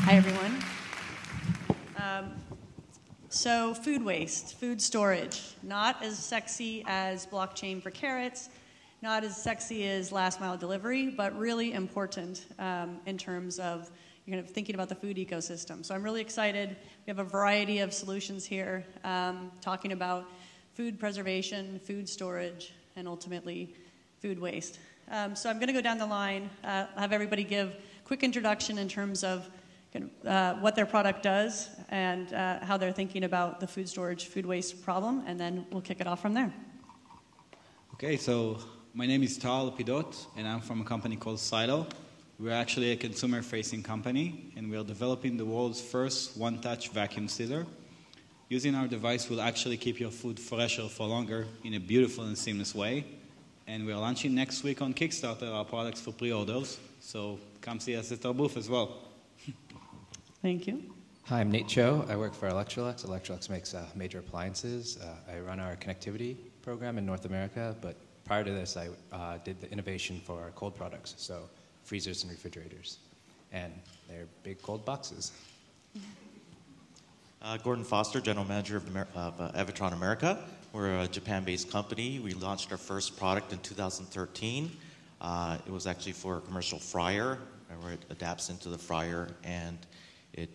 Hi, everyone. So food waste, food storage, not as sexy as blockchain for carrots, not as sexy as last mile delivery, but really important in terms of kind of thinking about the food ecosystem. So I'm really excited. We have a variety of solutions here talking about food preservation, food storage, and ultimately food waste. So I'm going to go down the line, have everybody give a quick introduction in terms of what their product does and how they're thinking about the food storage, food waste problem, and then we'll kick it off from there. Okay, so my name is Lapidot, and I'm from a company called Silo. We're actually a consumer-facing company, and we are developing the world's first one-touch vacuum sealer. Using our device will actually keep your food fresher for longer in a beautiful and seamless way. And we're launching next week on Kickstarter our products for pre-orders, so come see us at our booth as well. Thank you. Hi, I'm Nate Cho. I work for Electolux. Electolux makes major appliances. I run our connectivity program in North America, but prior to this, I did the innovation for our cold products, so freezers and refrigerators. And they're big cold boxes. Gordon Foster, General Manager of Evertron America. We're a Japan-based company. We launched our first product in 2013. It was actually for a commercial fryer, where it adapts into the fryer and it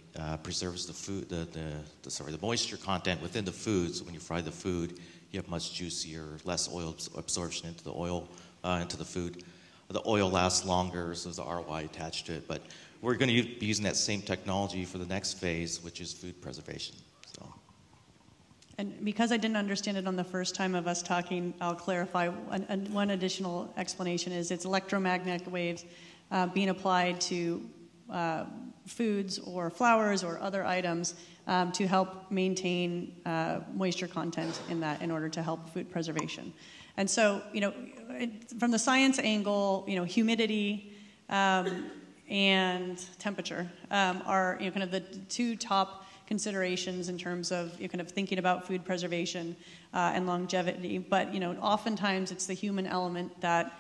preserves the food, the moisture content within the food. So when you fry the food, you have much juicier, less oil absorption into the food. The oil lasts longer, so there's an ROI attached to it. But we're going to be using that same technology for the next phase, which is food preservation. So. And because I didn't understand it on the first time of us talking, I'll clarify. One additional explanation is it's electromagnetic waves being applied to foods or flours or other items to help maintain moisture content in that in order to help food preservation. And so, from the science angle, humidity and temperature are kind of the two top considerations in terms of kind of thinking about food preservation and longevity. But oftentimes it's the human element that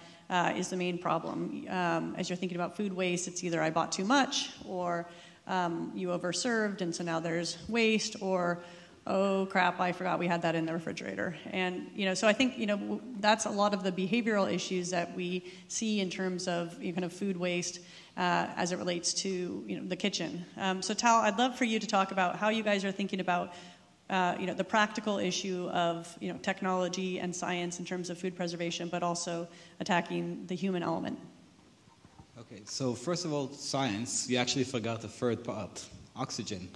is the main problem. As you're thinking about food waste, it's either I bought too much, or you overserved, and so now there's waste, or oh crap, I forgot we had that in the refrigerator. And so I think that's a lot of the behavioral issues that we see in terms of kind of food waste as it relates to the kitchen. So Tal, I'd love for you to talk about how you guys are thinking about the practical issue of technology and science in terms of food preservation, but also attacking the human element. Okay, so first of all, science, you actually forgot the third part, oxygen.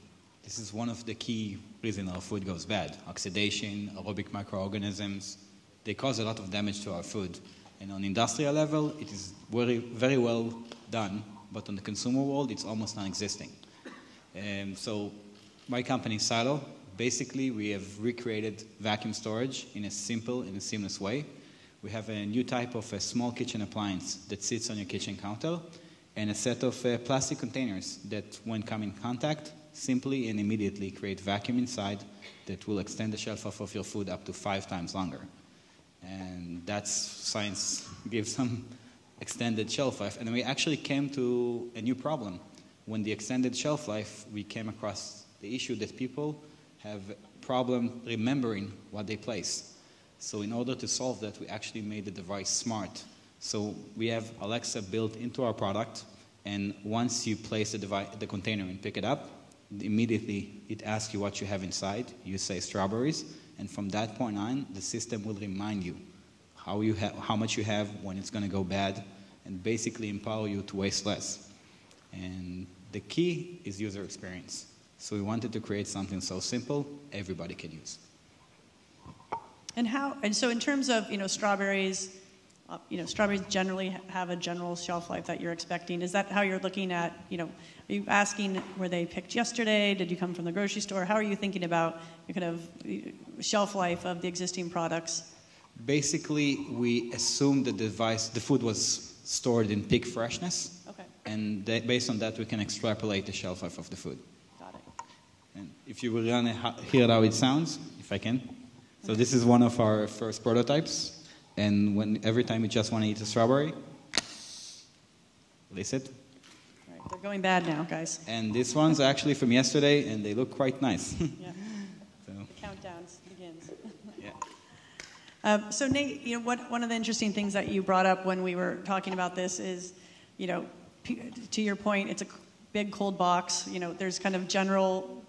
This is one of the key reasons our food goes bad. Oxidation, aerobic microorganisms, they cause a lot of damage to our food. And on industrial level, it is very, very well done, but on the consumer world, it's almost non-existing. So my company, Silo, basically, we have recreated vacuum storage in a simple and a seamless way. We have a new type of a small kitchen appliance that sits on your kitchen counter and a set of plastic containers that, when come in contact, simply and immediately create vacuum inside that will extend the shelf life of your food up to 5 times longer. And that's science gives some extended shelf life. And we actually came to a new problem. When the extended shelf life, we came across the issue that people have a problem remembering what they place. So in order to solve that, we actually made the device smart. So we have Alexa built into our product, and once you place the container and pick it up, immediately it asks you what you have inside. You say strawberries, and from that point on, the system will remind you how much you have, when it's going to go bad, and basically empower you to waste less. And the key is user experience. So we wanted to create something so simple, everybody can use. And so in terms of strawberries, strawberries generally have a general shelf life that you're expecting. Is that how you're looking at, are you asking were they picked yesterday? Did you come from the grocery store? How are you thinking about kind of shelf life of the existing products? Basically, we assume that the food was stored in peak freshness. Okay. And based on that, we can extrapolate the shelf life of the food. Got it. And if you will hear how it sounds, if I can. So this is one of our first prototypes. And every time you just want to eat a strawberry, release it. Right. They're going bad now, guys. And this one's actually from yesterday, and they look quite nice. Yeah. So, The countdown begins. yeah. So Nate, one of the interesting things that you brought up when we were talking about this is, to your point, it's a big cold box. There's kind of general,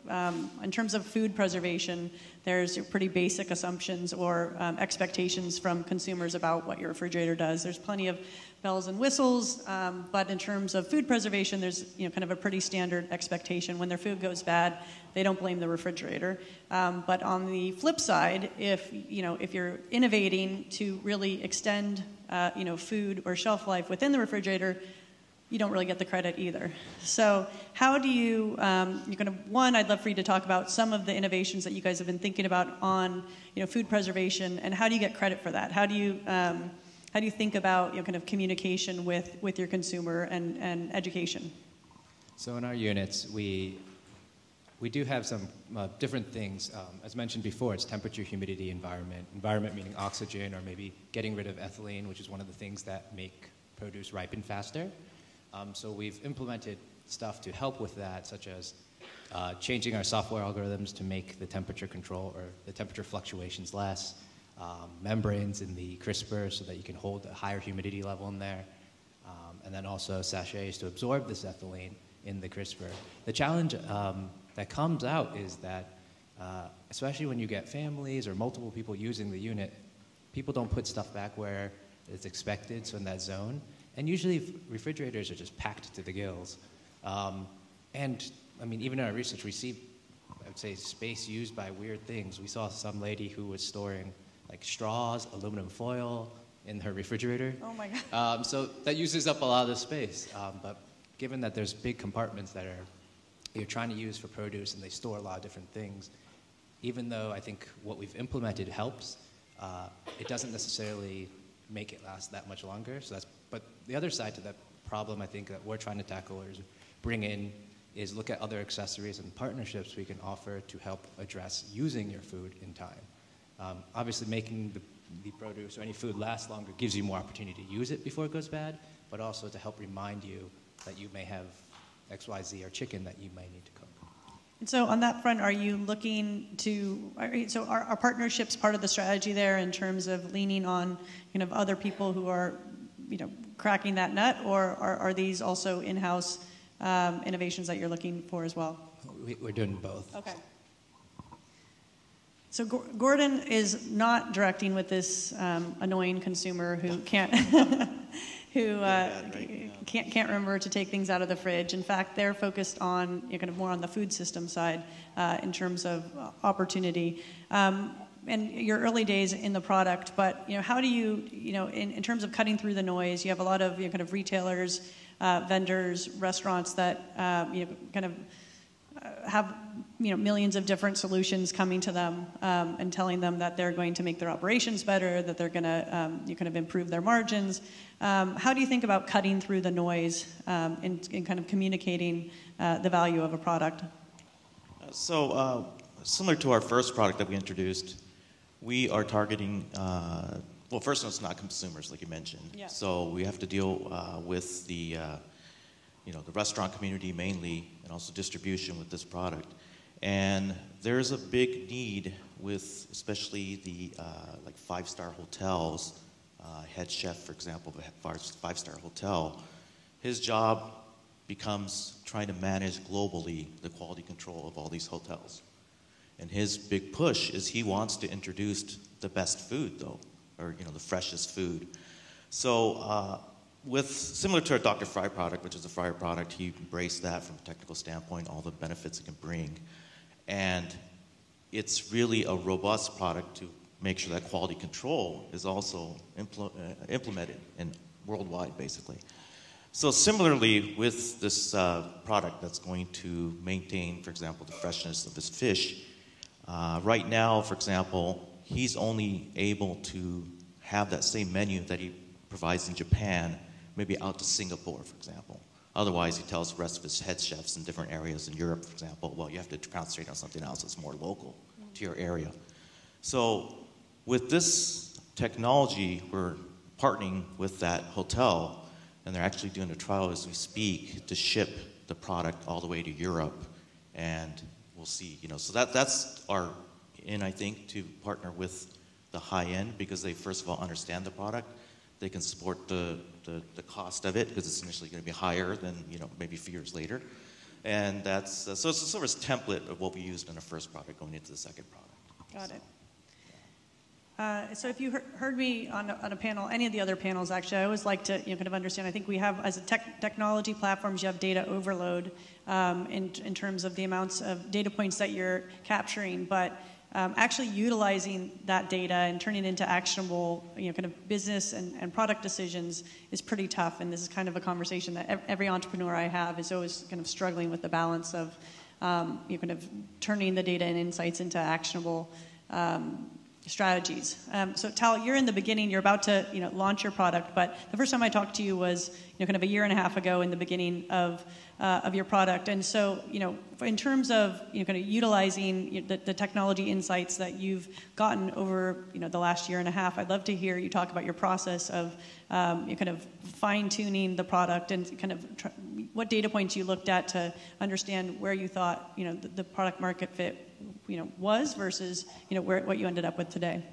in terms of food preservation, there's pretty basic assumptions or expectations from consumers about what your refrigerator does. There's plenty of bells and whistles, but in terms of food preservation, there's kind of a pretty standard expectation. When their food goes bad, they don't blame the refrigerator. But on the flip side, if you're innovating to really extend food or shelf life within the refrigerator, you don't really get the credit either. So how do you, one, I'd love for you to talk about some of the innovations that you guys have been thinking about on food preservation, and how do you get credit for that? How do you think about kind of communication with your consumer and education? So in our units, we do have some different things. As mentioned before, it's temperature, humidity, environment. Environment meaning oxygen, or maybe getting rid of ethylene, which is one of the things that make produce ripen faster. So we've implemented stuff to help with that, such as changing our software algorithms to make the temperature control or the temperature fluctuations less, membranes in the crisper so that you can hold a higher humidity level in there, and then also sachets to absorb this ethylene in the crisper. The challenge that comes out is that, especially when you get families or multiple people using the unit, people don't put stuff back where it's expected, so in that zone. And usually refrigerators are just packed to the gills. And I mean, even in our research, we see, I would say, space used by weird things. We saw some lady who was storing like straws, aluminum foil in her refrigerator. Oh my God. So that uses up a lot of the space. But given that there's big compartments that you're trying to use for produce and they store a lot of different things, even though I think what we've implemented helps, it doesn't necessarily make it last that much longer. But the other side to that problem, I think, that we're trying to tackle or bring in is look at other accessories and partnerships we can offer to help address using your food in time. Obviously, making the produce or any food last longer gives you more opportunity to use it before it goes bad, but also to help remind you that you may have XYZ or chicken that you may need to cook. And so on that front, are you looking to, so are partnerships part of the strategy there in terms of leaning on other people who are cracking that nut, or are these also in-house innovations that you're looking for as well? We're doing both. Okay. So Gordon is not directing with this annoying consumer who can't can't remember to take things out of the fridge. In fact, they're focused on kind of more on the food system side in terms of opportunity. And your early days in the product, but how do you, in terms of cutting through the noise, you have a lot of kind of retailers, vendors, restaurants that kind of have millions of different solutions coming to them and telling them that they're going to make their operations better, that they're going to kind of improve their margins. How do you think about cutting through the noise in kind of communicating the value of a product? So similar to our first product that we introduced, we are targeting, well, first of all, it's not consumers, like you mentioned. Yeah. So we have to deal with the restaurant community mainly, and also distribution with this product. And there's a big need with, especially the like five-star hotels. Head chef, for example, of a five-star hotel, his job becomes trying to manage globally the quality control of all these hotels. And his big push is he wants to introduce the best food, though, or the freshest food. So similar to our Dr. Fry product, which is a fryer product, he embraced that from a technical standpoint, all the benefits it can bring. And it's really a robust product to make sure that quality control is also implemented and worldwide, basically. So similarly, with this product that's going to maintain, for example, the freshness of his fish, right now, for example, he's only able to have that same menu that he provides in Japan, maybe out to Singapore, for example. Otherwise, he tells the rest of his head chefs in different areas in Europe, for example, well, you have to concentrate on something else that's more local to your area. So with this technology, we're partnering with that hotel, and they're actually doing a trial as we speak to ship the product all the way to Europe, and we'll see. So that's our in, I think, to partner with the high end, because they first of all understand the product. They can support the cost of it, because it's initially going to be higher than maybe a few years later, and that's so it's a sort of template of what we used in the first product going into the second product. Got it. So if you heard me on a panel, any of the other panels, actually, I always like to kind of understand. I think we have, as a technology platforms, you have data overload in terms of the amounts of data points that you're capturing, but actually utilizing that data and turning it into actionable kind of business and product decisions is pretty tough. And this is kind of a conversation that every entrepreneur I have is always kind of struggling with the balance of kind of turning the data and insights into actionable strategies. So Tal, you're in the beginning, you're about to launch your product, but the first time I talked to you was kind of a year and a half ago in the beginning of your product. And so in terms of kind of utilizing the technology insights that you've gotten over the last year and a half, I'd love to hear you talk about your process of kind of fine-tuning the product and kind of what data points you looked at to understand where you thought the product market fit was versus what you ended up with today.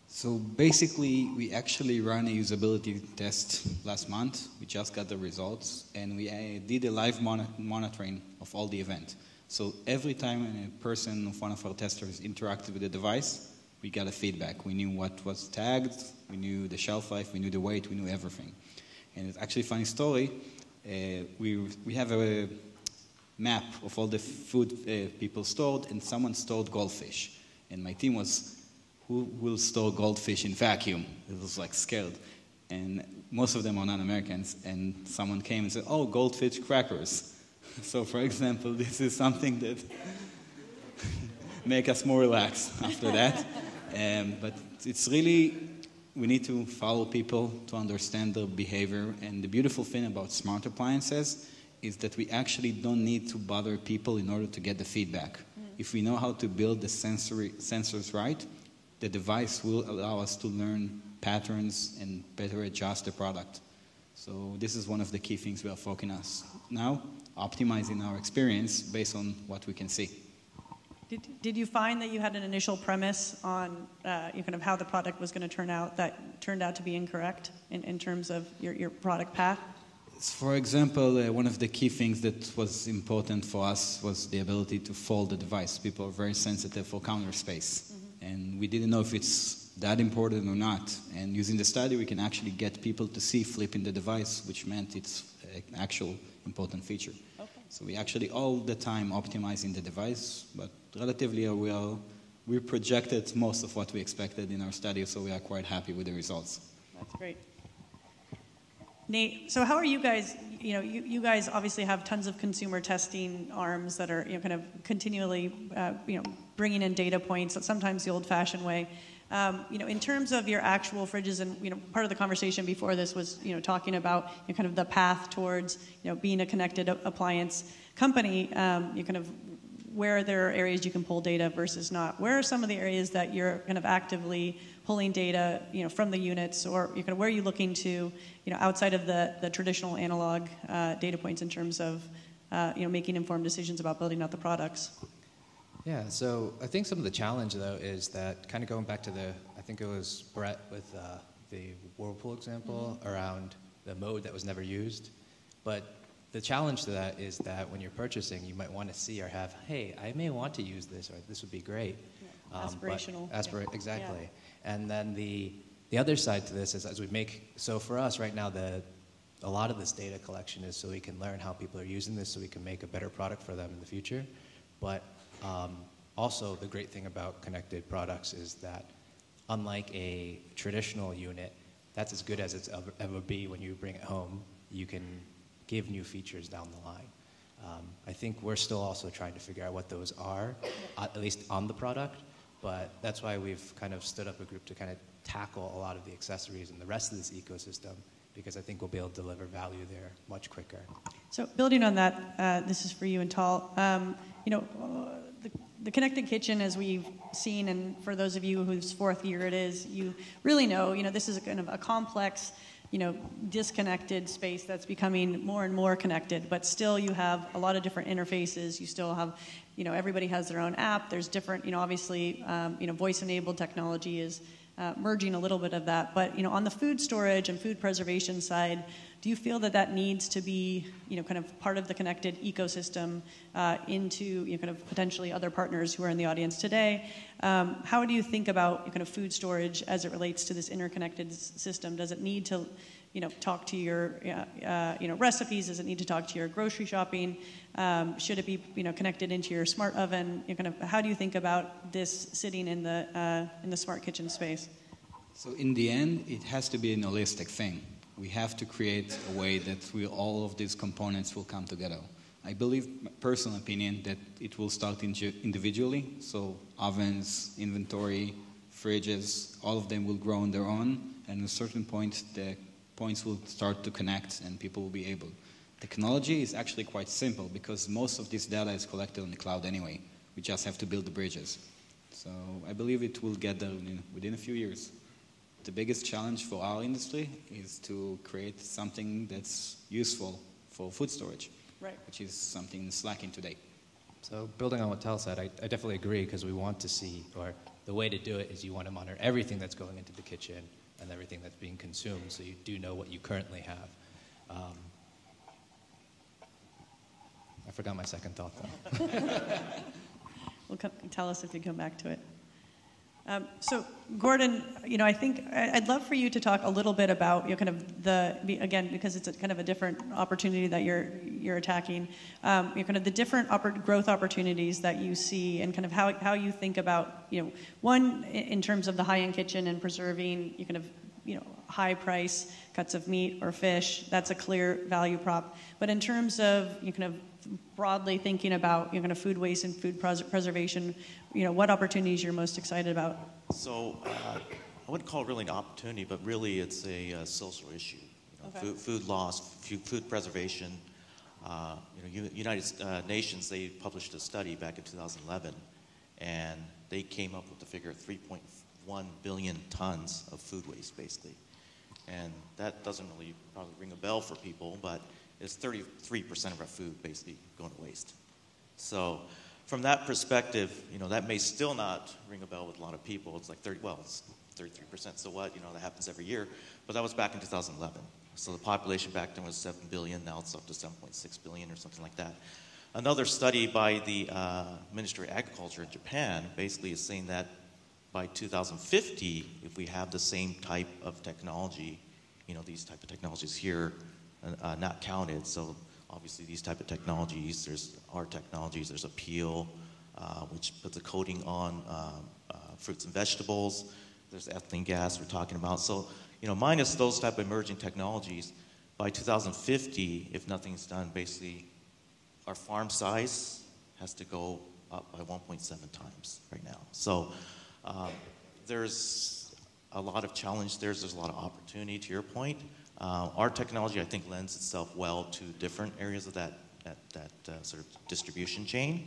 So basically, we actually ran a usability test last month. We just got the results, and we did a live monitoring of all the event. So every time a person of one of our testers interacted with the device, we got a feedback. We knew what was tagged, we knew the shelf life, we knew the weight, we knew everything. And it's actually a funny story. We have a map of all the food people stored, and someone stored goldfish. And my team was, who will store goldfish in vacuum? It was like scared. And most of them are non-Americans, and someone came and said, oh, goldfish crackers. So for example, this is something that make us more relaxed after that. But it's really, we need to follow people to understand their behavior. And the beautiful thing about smart appliances is that we actually don't need to bother people in order to get the feedback. If we know how to build the sensors right, the device will allow us to learn patterns and better adjust the product. So this is one of the key things we are focusing on now, optimizing our experience based on what we can see. Did you find that you had an initial premise on kind of how the product was going to turn out that turned out to be incorrect in terms of your product path? For example, one of the key things that was important for us was the ability to fold the device. People are very sensitive for counter space. And we didn't know if it's that important or not. And using the study, we can actually get people to see flipping the device, which meant it's an actual important feature. Okay. So we actually all the time optimizing the device, but relatively we projected most of what we expected in our study, so we are quite happy with the results. That's great. Nate, so how are you guys, you guys obviously have tons of consumer testing arms that are kind of continually, bringing in data points, sometimes the old-fashioned way. In terms of your actual fridges, and part of the conversation before this was, talking about kind of the path towards, being a connected appliance company, kind of where there are areas you can pull data versus not. Where are some of the areas that you're kind of actively pulling data, from the units, or kind of where are you looking to, outside of the traditional analog data points in terms of, making informed decisions about building out the products? Yeah, so I think some of the challenge, though, is that kind of going back to I think it was Brett with the Whirlpool example around the mode that was never used. But the challenge to that is that when you're purchasing, you might want to see or have, hey, I may want to use this, or this would be great. Yeah. Aspirational. Exactly. Yeah. And then the other side to this is as we make, so for us right now, a lot of this data collection is so we can learn how people are using this so we can make a better product for them in the future. But also the great thing about connected products is that unlike a traditional unit, that's as good as it's ever be when you bring it home. You can give new features down the line. I think we're still also trying to figure out what those are, at least on the product, but that's why we've kind of stood up a group to kind of tackle a lot of the accessories and the rest of this ecosystem, because I think we'll be able to deliver value there much quicker. So building on that, this is for you and Tal. The Connected Kitchen, as we've seen, and for those of you whose fourth year it is, you really know, this is a kind of a complex disconnected space that's becoming more and more connected, but still you have a lot of different interfaces. You still have, everybody has their own app. There's different, obviously, voice-enabled technology is merging a little bit of that. But, on the food storage and food preservation side, do you feel that needs to be, kind of part of the connected ecosystem into, kind of potentially other partners who are in the audience today? How do you think about kind of food storage as it relates to this interconnected system? Does it need to, talk to your, recipes? Does it need to talk to your grocery shopping? Should it be, connected into your smart oven? Kind of, how do you think about this sitting in the smart kitchen space? So in the end, it has to be an holistic thing. We have to create a way that all of these components will come together. I believe, personal opinion, that it will start individually. So ovens, inventory, fridges, all of them will grow on their own. And at a certain point, the points will start to connect and people will be able. Technology is actually quite simple because most of this data is collected on the cloud anyway. We just have to build the bridges. So I believe it will get there within a few years. The biggest challenge for our industry is to create something that's useful for food storage, right, which is something slacking today. So building on what Tal said, I definitely agree because we want to see, or the way to do it is you want to monitor everything that's going into the kitchen and everything that's being consumed so you do know what you currently have. I forgot my second thought though. Well, tell us if you come back to it. So, Gordon, I think I'd love for you to talk a little bit about, kind of again, because it's kind of a different opportunity that you're attacking, kind of the different growth opportunities that you see, and kind of how you think about, one in terms of the high-end kitchen and preserving, kind of, high price cuts of meat or fish. That's a clear value prop. But in terms of kind of broadly thinking about kind of food waste and food preservation, what opportunities you're most excited about? So I wouldn't call it really an opportunity, but really it's a social issue. Okay. Food loss, food preservation. United Nations, they published a study back in 2011, and they came up with the figure of 3.1 billion tons of food waste, basically. And that doesn't really probably ring a bell for people, but it's 33% of our food basically going to waste. So from that perspective, that may still not ring a bell with a lot of people. It's like it's 33%, so what? That happens every year. But that was back in 2011. So the population back then was 7 billion, now it's up to 7.6 billion or something like that. Another study by the Ministry of Agriculture in Japan basically is saying that by 2050, if we have the same type of technology, these type of technologies here, not counted, so obviously these type of technologies, there's our technologies, there's a peel, which puts a coating on fruits and vegetables, there's ethylene gas we're talking about. So, minus those type of emerging technologies, by 2050, if nothing's done, basically our farm size has to go up by 1.7 times right now. So there's a lot of challenge there. There's a lot of opportunity, to your point. Our technology, I think, lends itself well to different areas of that sort of distribution chain.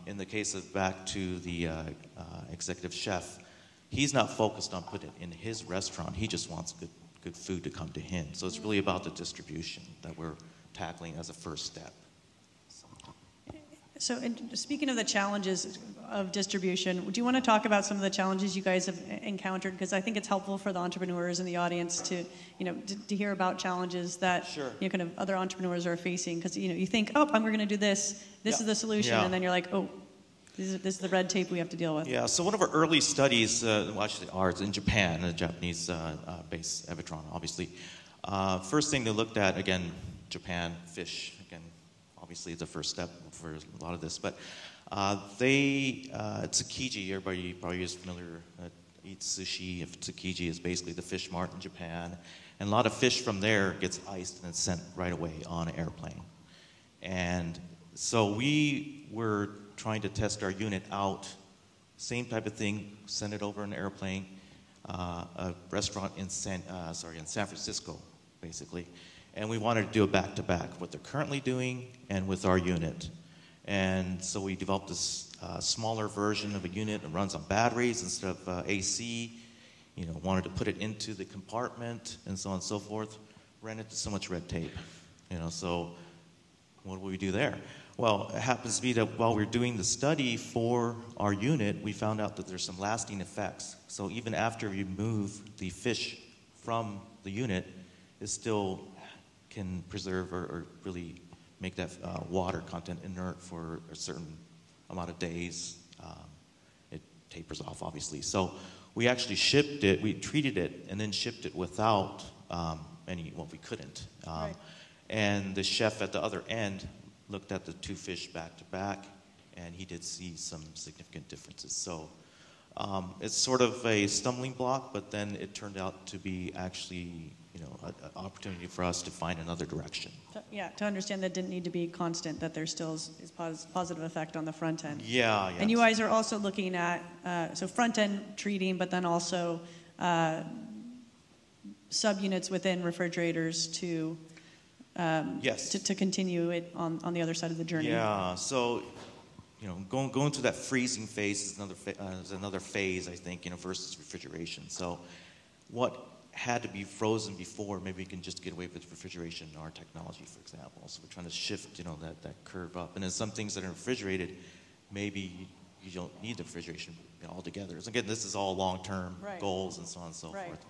In the case of back to the executive chef, he's not focused on putting it in his restaurant. He just wants good food to come to him. So it's really about the distribution that we're tackling as a first step. So, speaking of the challenges of distribution, do you want to talk about some of the challenges you guys have encountered? Because I think it's helpful for the entrepreneurs in the audience to, to hear about challenges that Sure. Kind of other entrepreneurs are facing. Because you think, we're going to do this. This is the solution, and then you're like, this is the red tape we have to deal with. Yeah. So one of our early studies, actually ours in Japan, a Japanese-based Evertron, obviously. First thing they looked at, again, Japan, fish. Again, obviously the first step for a lot of this, but tsukiji, everybody probably is familiar, eats sushi. Tsukiji is basically the fish mart in Japan, and a lot of fish from there gets iced and it's sent right away on an airplane. And so we were trying to test our unit out, same type of thing, send it over an airplane, a restaurant in San Francisco, basically. And we wanted to do a back-to-back, what they're currently doing and with our unit. And so we developed this smaller version of a unit that runs on batteries instead of AC. wanted to put it into the compartment and so on and so forth, ran into so much red tape. So what do we do there? Well, it happens to be that while we're doing the study for our unit, we found out that there's some lasting effects. So even after you move the fish from the unit, it still can preserve or really make that water content inert for a certain amount of days. It tapers off, obviously. So we actually shipped it, we treated it, and then shipped it without we couldn't. Right. And the chef at the other end looked at the two fish back to back, and he did see some significant differences. So it's sort of a stumbling block, but then it turned out to be actually, an opportunity for us to find another direction. To understand that didn't need to be constant, that there still is positive effect on the front end. Yeah. And you guys are also looking at, so front end treating, but then also subunits within refrigerators to yes. to continue it on the other side of the journey. Yeah, so going through that freezing phase is another phase, I think, versus refrigeration. So what had to be frozen before, maybe we can just get away with refrigeration in our technology, for example. So we're trying to shift, that curve up. And then some things that are refrigerated, maybe you don't need the refrigeration altogether. So again, this is all long-term goals and so on and so forth.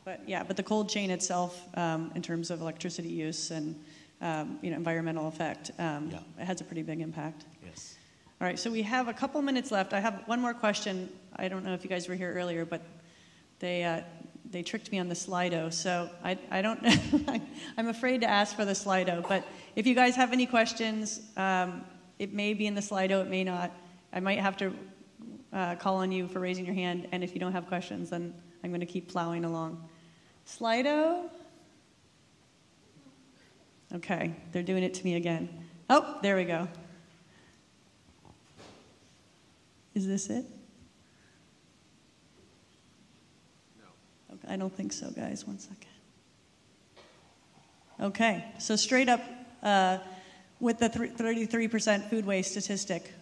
But the cold chain itself, in terms of electricity use and environmental effect, it has a pretty big impact. Yes. All right, so we have a couple minutes left. I have one more question. I don't know if you guys were here earlier, but they tricked me on the Slido, so I don't know. I'm afraid to ask for the Slido, but if you guys have any questions, it may be in the Slido, it may not. I might have to call on you for raising your hand, and if you don't have questions, then I'm going to keep plowing along. Slido? Okay, they're doing it to me again. Oh, there we go. Is this it? No. Okay, I don't think so, guys. One second. Okay, so straight up with the 33% food waste statistic,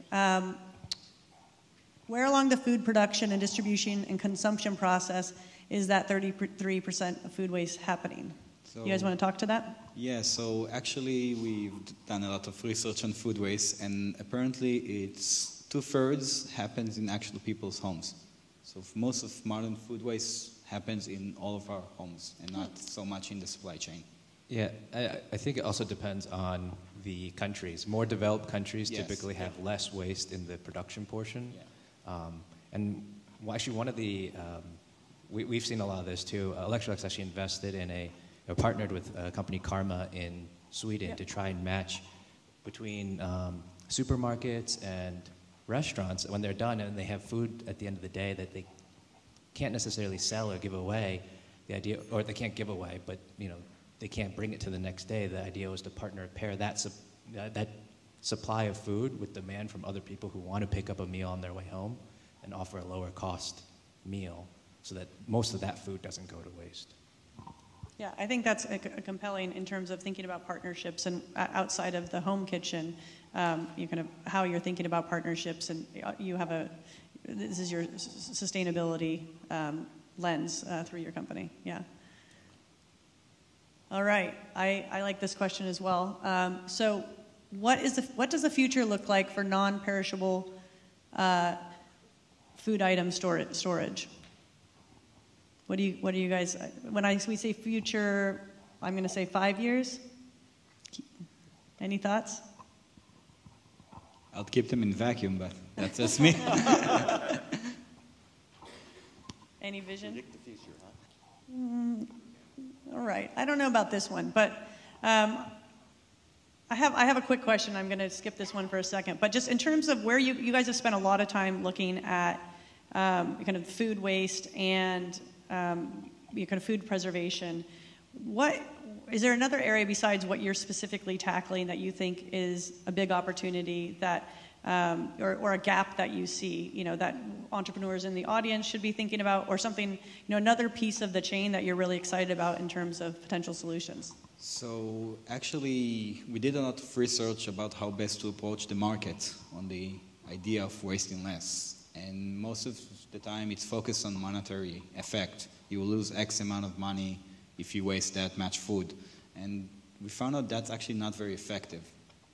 where along the food production and distribution and consumption process is that 33% of food waste happening? So, you guys want to talk to that? Yeah, so actually we've done a lot of research on food waste, and apparently it's 2/3 happens in actual people's homes. So most of modern food waste happens in all of our homes and not so much in the supply chain. Yeah, I think it also depends on the countries. More developed countries typically have less waste in the production portion. Yeah. And actually one of the, we've seen a lot of this too. Electolux actually invested in partnered with a company Karma in Sweden to try and match between supermarkets and restaurants when they're done and they have food at the end of the day that they can't necessarily sell or give away. The idea, or they can't give away, but they can't bring it to the next day. The idea was to pair that supply of food with demand from other people who want to pick up a meal on their way home and offer a lower cost meal so that most of that food doesn't go to waste. Yeah, I think that's compelling in terms of thinking about partnerships and outside of the home kitchen, how you're thinking about partnerships, and you have this is your sustainability lens through your company. Yeah. All right, I like this question as well. So, what does the future look like for non-perishable food item storage? What do you guys? When we say future, I'm going to say 5 years. Any thoughts? I'll keep them in vacuum, but that's just me. Any vision? Predict the future, huh? All right. I don't know about this one, but I have a quick question. I'm going to skip this one for a second. But just in terms of where you guys have spent a lot of time looking at kind of food waste and kind of food preservation, is there another area besides what you're specifically tackling that you think is a big opportunity that or a gap that you see, that entrepreneurs in the audience should be thinking about, or something, another piece of the chain that you're really excited about in terms of potential solutions? So actually, we did a lot of research about how best to approach the market on the idea of wasting less. And most of the time it's focused on monetary effect. You will lose X amount of money if you waste that much food. And we found out that's actually not very effective.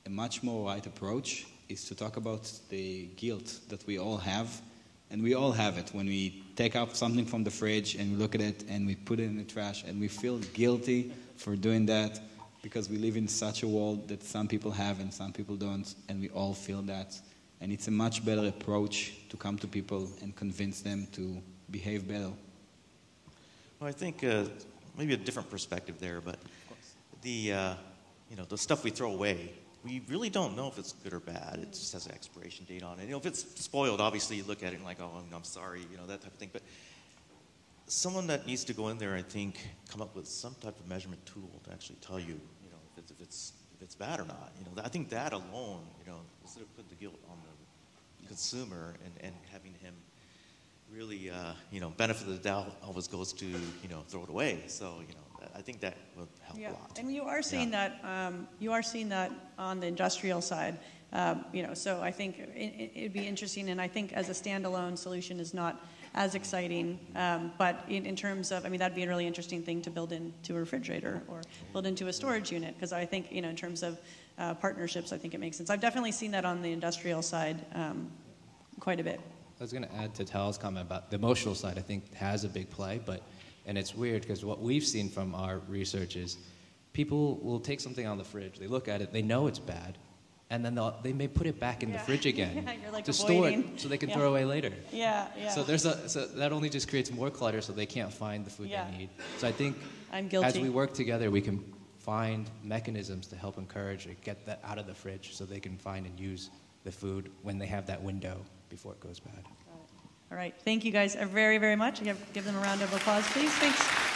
A much more right approach is to talk about the guilt that we all have. And we all have it when we take out something from the fridge and we look at it and we put it in the trash and we feel guilty for doing that because we live in such a world that some people have and some people don't, and we all feel that. And it's a much better approach to come to people and convince them to behave better. Well, I think maybe a different perspective there, but the stuff we throw away, we really don't know if it's good or bad. It just has an expiration date on it. If it's spoiled, obviously you look at it and like, oh, I'm sorry, that type of thing. But someone that needs to go in there, I think, come up with some type of measurement tool to actually tell you, if it's bad or not. I think that alone, instead of putting the guilt on the consumer and having him really, benefit of the doubt always goes to, throw it away. So, I think that would help a lot. And you are seeing that. You are seeing that on the industrial side. So I think it'd be interesting, and I think as a standalone solution is not as exciting. But in terms of, that'd be a really interesting thing to build into a refrigerator or build into a storage unit, because I think, in terms of partnerships, I think it makes sense. I've definitely seen that on the industrial side quite a bit. I was going to add to Tal's comment about the emotional side. I think has a big play, and it's weird because what we've seen from our research is people will take something on the fridge, they look at it, they know it's bad, and then they may put it back in the fridge again to store it so they can throw away later. So that only just creates more clutter, so they can't find the food they need. So I think I'm guilty. As we work together, we can find mechanisms to help encourage or get that out of the fridge so they can find and use the food when they have that window before it goes bad. All right. Thank you guys very, very much. Give them a round of applause, please. Thanks.